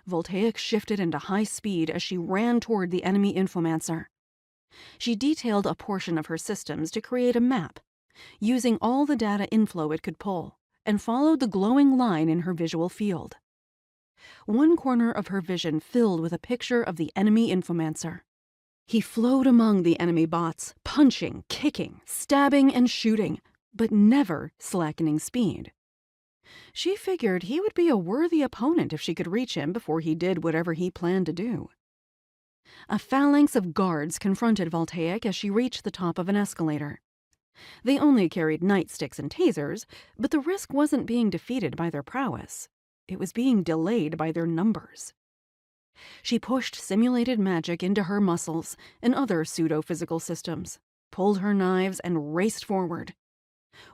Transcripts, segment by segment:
Voltaic shifted into high speed as she ran toward the enemy infomancer. She detailed a portion of her systems to create a map, using all the data inflow it could pull, and followed the glowing line in her visual field. One corner of her vision filled with a picture of the enemy infomancer. He flowed among the enemy bots, punching, kicking, stabbing, and shooting, but never slackening speed. She figured he would be a worthy opponent if she could reach him before he did whatever he planned to do. A phalanx of guards confronted Voltaic as she reached the top of an escalator. They only carried nightsticks and tasers, but the risk wasn't being defeated by their prowess. It was being delayed by their numbers. She pushed simulated magic into her muscles and other pseudo-physical systems, pulled her knives, and raced forward.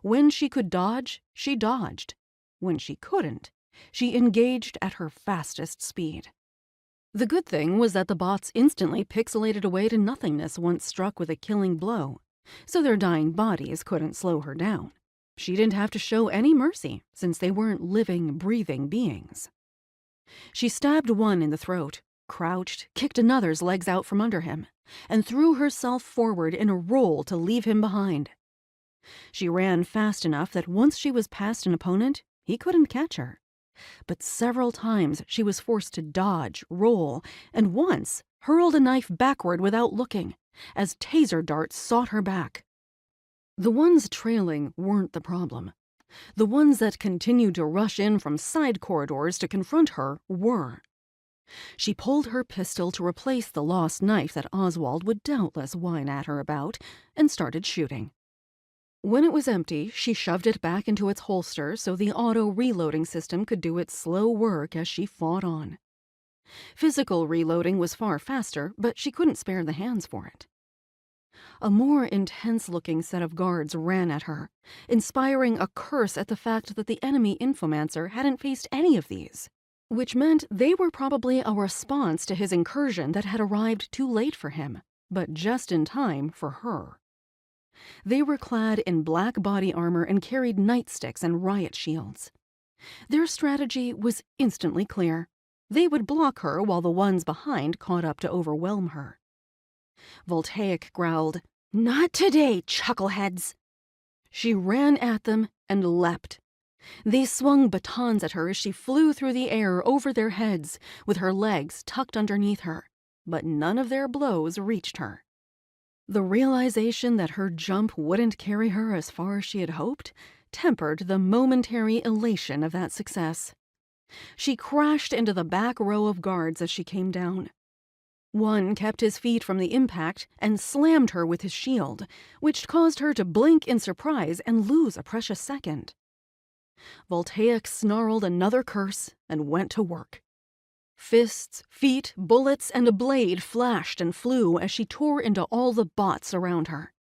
When she could dodge, she dodged. When she couldn't, she engaged at her fastest speed. The good thing was that the bots instantly pixelated away to nothingness once struck with a killing blow, so their dying bodies couldn't slow her down. She didn't have to show any mercy, since they weren't living, breathing beings. She stabbed one in the throat, crouched, kicked another's legs out from under him, and threw herself forward in a roll to leave him behind. She ran fast enough that once she was past an opponent, he couldn't catch her. But several times she was forced to dodge, roll, and once hurled a knife backward without looking, as taser darts sought her back. The ones trailing weren't the problem. The ones that continued to rush in from side corridors to confront her were. She pulled her pistol to replace the lost knife that Oswald would doubtless whine at her about, and started shooting. When it was empty, she shoved it back into its holster so the auto-reloading system could do its slow work as she fought on. Physical reloading was far faster, but she couldn't spare the hands for it. A more intense-looking set of guards ran at her, inspiring a curse at the fact that the enemy infomancer hadn't faced any of these, which meant they were probably a response to his incursion that had arrived too late for him, but just in time for her. They were clad in black body armor and carried nightsticks and riot shields. Their strategy was instantly clear. They would block her while the ones behind caught up to overwhelm her. Voltaic growled, "Not today, chuckleheads!" She ran at them and leapt. They swung batons at her as she flew through the air over their heads, with her legs tucked underneath her, but none of their blows reached her. The realization that her jump wouldn't carry her as far as she had hoped tempered the momentary elation of that success. She crashed into the back row of guards as she came down. One kept his feet from the impact and slammed her with his shield, which caused her to blink in surprise and lose a precious second. Voltaic snarled another curse and went to work. Fists, feet, bullets, and a blade flashed and flew as she tore into all the bots around her.